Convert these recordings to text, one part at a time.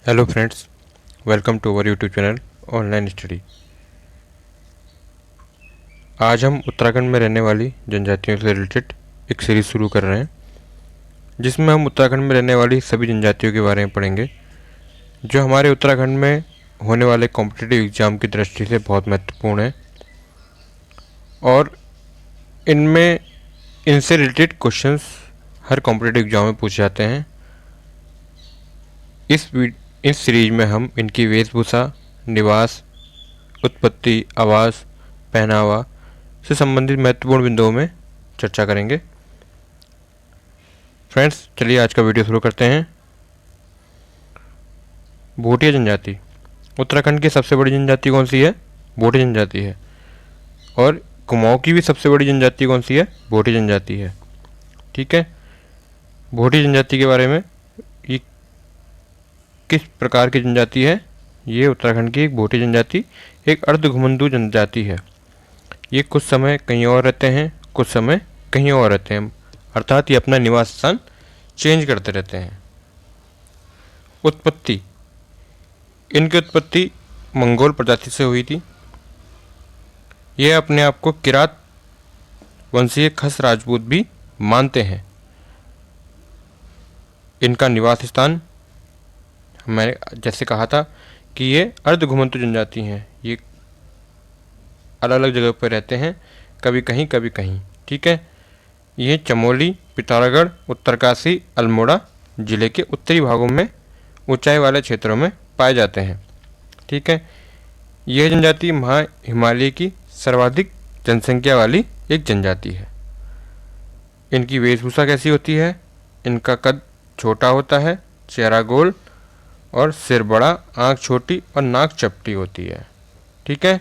Hello friends, welcome to our YouTube channel online study. आज हम उत्तराखंड में रहने वाली जनजातियों से रिलेटेड एक सीरीज़ शुरू कर रहे हैं, जिसमें हम उत्तराखंड में रहने वाली सभी जनजातियों के बारे में पढ़ेंगे, जो हमारे उत्तराखंड में होने वाले कॉम्पिटिटिव एग्ज़ाम की दृष्टि से बहुत महत्वपूर्ण है और इनमें इनसे रिलेटेड क्वेश्चंस हर कॉम्पिटिटिव एग्ज़ाम में पूछे जाते हैं। इस सीरीज में हम इनकी वेशभूषा, निवास, उत्पत्ति, आवास, पहनावा से संबंधित महत्वपूर्ण बिंदुओं में चर्चा करेंगे। फ्रेंड्स, चलिए आज का वीडियो शुरू करते हैं। भोटिया जनजाति उत्तराखंड की सबसे बड़ी जनजाति कौन सी है? भोटिया जनजाति है। और कुमाऊं की भी सबसे बड़ी जनजाति कौन सी है? भोटिया जनजाति है। ठीक है, भोटिया जनजाति के बारे में, ये किस प्रकार की जनजाति है? ये उत्तराखंड की एक भोटिया जनजाति एक अर्धघुमंतु जनजाति है। ये कुछ समय कहीं और रहते हैं, कुछ समय कहीं और रहते हैं, अर्थात ये अपना निवास स्थान चेंज करते रहते हैं। उत्पत्ति, इनकी उत्पत्ति मंगोल प्रजाति से हुई थी। ये अपने आप को किरात वंशीय खस राजपूत भी मानते हैं। इनका निवास स्थान, मैंने जैसे कहा था कि ये अर्धघुमंतु जनजाति हैं। ये अलग अलग जगह पर रहते हैं, कभी कहीं कभी कहीं। ठीक है, ये चमोली, पिथौरागढ़, उत्तरकाशी, अल्मोड़ा जिले के उत्तरी भागों में ऊंचाई वाले क्षेत्रों में पाए जाते हैं। ठीक है, यह जनजाति महा हिमालय की सर्वाधिक जनसंख्या वाली एक जनजाति है। इनकी वेशभूषा कैसी होती है? इनका कद छोटा होता है, चेहरा गोल और सिर बड़ा, आँख छोटी और नाक चपटी होती है। ठीक है,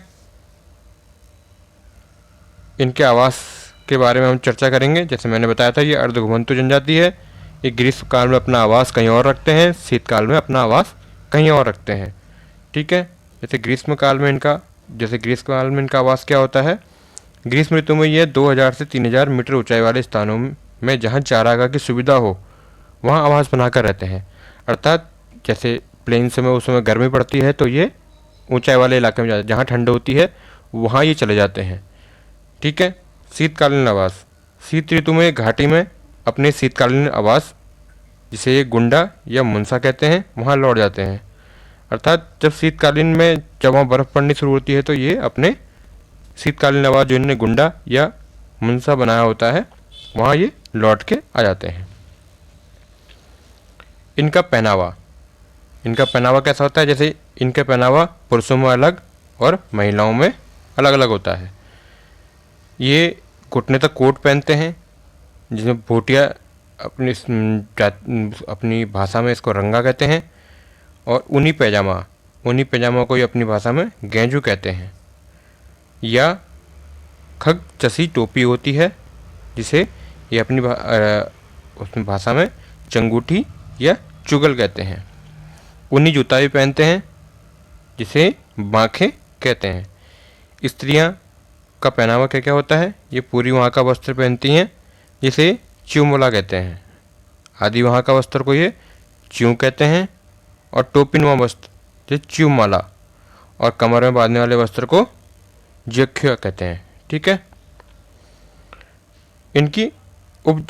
इनके आवास के बारे में हम चर्चा करेंगे। जैसे मैंने बताया था, ये अर्धघुमंतु जनजाति है। ये ग्रीष्म काल में अपना आवास कहीं और रखते हैं, शीतकाल में अपना आवास कहीं और रखते हैं। ठीक है, जैसे ग्रीष्म काल में इनका आवास क्या होता है? ग्रीष्म ऋतु में ये 2000 से 3000 मीटर ऊंचाई वाले स्थानों में जहाँ चारागाह की सुविधा हो वहाँ आवास बनाकर रहते हैं। अर्थात जैसे प्लेन्स में उस समय गर्मी पड़ती है तो ये ऊंचाई वाले इलाके में जाते हैं, जहाँ ठंड होती है वहाँ ये चले जाते हैं। ठीक है, शीतकालीन आवास, शीत ऋतु में घाटी में अपने शीतकालीन आवास, जिसे ये गुंडा या मुंसा कहते हैं, वहाँ लौट जाते हैं। अर्थात जब शीतकालीन में जब वहाँ बर्फ़ पड़नी शुरू होती है तो ये अपने शीतकालीन आवास जो इन्होंने गुंडा या मुंसा बनाया होता है वहाँ ये लौट के आ जाते हैं। इनका पहनावा कैसा होता है? जैसे इनका पहनावा पुरुषों में अलग और महिलाओं में अलग अलग होता है। ये घुटने तक कोट पहनते हैं, जिसमें भोटिया अपनी भाषा में इसको रंगा कहते हैं। और ऊनी पैजामा को ये अपनी भाषा में गेंजू कहते हैं। या खग चसी टोपी होती है, जिसे ये अपनी उसमें भाषा में चंगूठी या चुगल कहते हैं। ऊनी जूता भी पहनते हैं, जिसे बांखे कहते हैं। स्त्रियां का पहनावा क्या क्या होता है? ये पूरी वहाँ का वस्त्र पहनती हैं, जिसे च्यूमोला कहते हैं। आदि वहाँ का वस्त्र को ये च्यू कहते हैं। और टोपिनुमा वस्त्र जो च्यूमाला, और कमर में बांधने वाले वस्त्र को जख्या कहते हैं। ठीक है, इनकी उप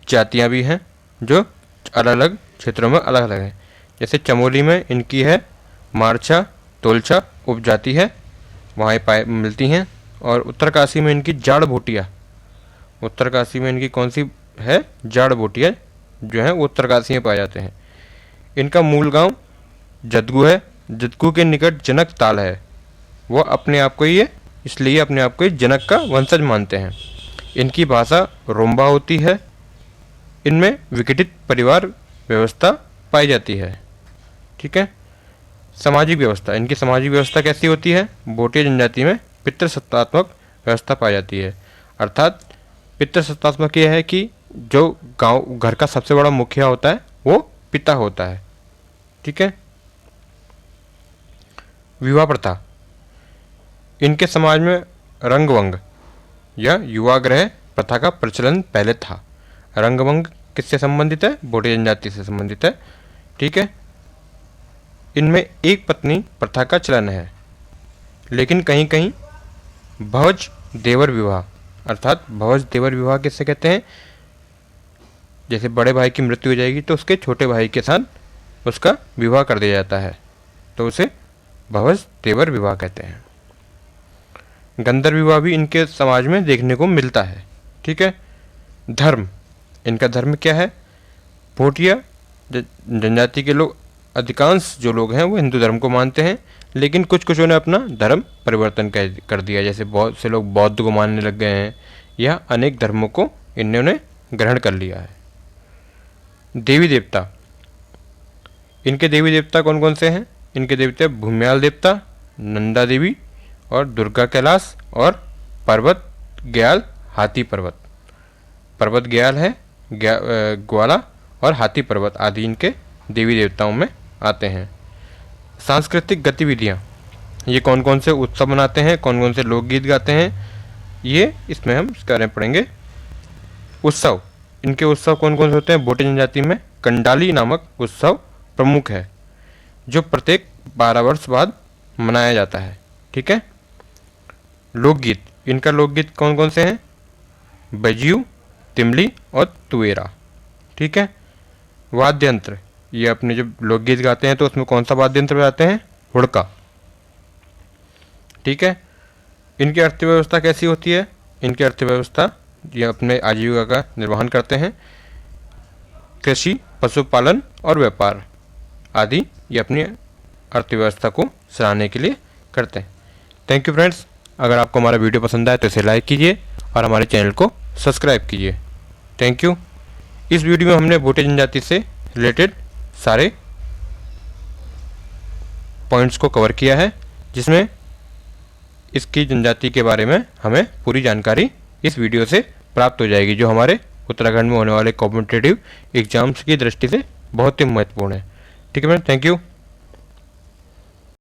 जातियाँ भी हैं, जो अलग अलग क्षेत्रों में अलग अलग हैं। जैसे चमोली में इनकी है मारछा तोलछा उपजाति है, वहाँ ये मिलती हैं। और उत्तरकाशी में इनकी जाड़ भोटिया, उत्तरकाशी में इनकी कौन सी है? जाड़ भोटिया जो है वो उत्तरकाशी में पाए जाते हैं। इनका मूल गांव जदगू है। जदगू के निकट जनक ताल है। वो अपने आप को इसलिए अपने आप को जनक का वंशज मानते हैं। इनकी भाषा रोम्बा होती है। इनमें विघटित परिवार व्यवस्था पाई जाती है। ठीक है, सामाजिक व्यवस्था, इनकी सामाजिक व्यवस्था कैसी होती है? भोटिया जनजाति में पितृसत्तात्मक व्यवस्था पाई जाती है। अर्थात पितृसत्तात्मक यह है कि जो घर का सबसे बड़ा मुखिया होता है वो पिता होता है। ठीक है, विवाह प्रथा, इनके समाज में रंगवंग या युवाग्रह प्रथा का प्रचलन पहले था। रंगवंग किससे संबंधित है? भोटिया जनजाति से संबंधित है। ठीक है। इनमें एक पत्नी प्रथा का चलन है, लेकिन कहीं कहीं भवज देवर विवाह, अर्थात भवज देवर विवाह किससे कहते हैं, जैसे बड़े भाई की मृत्यु हो जाएगी तो उसके छोटे भाई के साथ उसका विवाह कर दिया जाता है, तो उसे भवज देवर विवाह कहते हैं। गंधर्व विवाह भी इनके समाज में देखने को मिलता है, ठीक है। धर्म, इनका धर्म क्या है, भोटिया जनजाति के लोग, अधिकांश जो लोग हैं वो हिंदू धर्म को मानते हैं, लेकिन कुछ कुछों ने अपना धर्म परिवर्तन कर दिया, जैसे बहुत से लोग बौद्ध को मानने लग गए हैं, या अनेक धर्मों को इन्होंने ग्रहण कर लिया है। देवी देवता, इनके देवी देवता कौन कौन से हैं, इनके देवता भूम्याल देवता, नंदा देवी और दुर्गा कैलाश और पर्वत ग्याल हाथी पर्वत। पर्वत ग्याल है, ग्वाला और हाथी पर्वत आदि इनके देवी देवताओं में आते हैं। सांस्कृतिक गतिविधियाँ, ये कौन कौन से उत्सव मनाते हैं, कौन कौन से लोकगीत गाते हैं, ये इसमें हम इसके बारे में पढ़ेंगे। उत्सव, इनके उत्सव कौन कौन से होते हैं, भोटे जनजाति में कंडाली नामक उत्सव प्रमुख है, जो प्रत्येक 12 वर्ष बाद मनाया जाता है, ठीक है। लोकगीत, इनका लोकगीत कौन कौन से हैं, बजियू, तिमली और तुएरा, ठीक है। वाद्य यंत्र, ये अपने जब लोकगीत गाते हैं तो उसमें कौन सा वाद्य यंत्र बजाते हैं, हुड़का, ठीक है। इनकी अर्थव्यवस्था कैसी होती है, इनकी अर्थव्यवस्था ये अपने आजीविका का निर्वहन करते हैं, कृषि, पशुपालन और व्यापार आदि ये अपनी अर्थव्यवस्था को सराहने के लिए करते हैं। थैंक यू फ्रेंड्स, अगर आपको हमारा वीडियो पसंद आए तो इसे लाइक कीजिए और हमारे चैनल को सब्सक्राइब कीजिए। Thank you. इस वीडियो में हमने भोटे जनजाति से रिलेटेड सारे पॉइंट्स को कवर किया है, जिसमें इसकी जनजाति के बारे में हमें पूरी जानकारी इस वीडियो से प्राप्त हो जाएगी, जो हमारे उत्तराखंड में होने वाले कॉम्पिटिटिव एग्जाम्स की दृष्टि से बहुत ही महत्वपूर्ण है। ठीक है मैम, थैंक यू।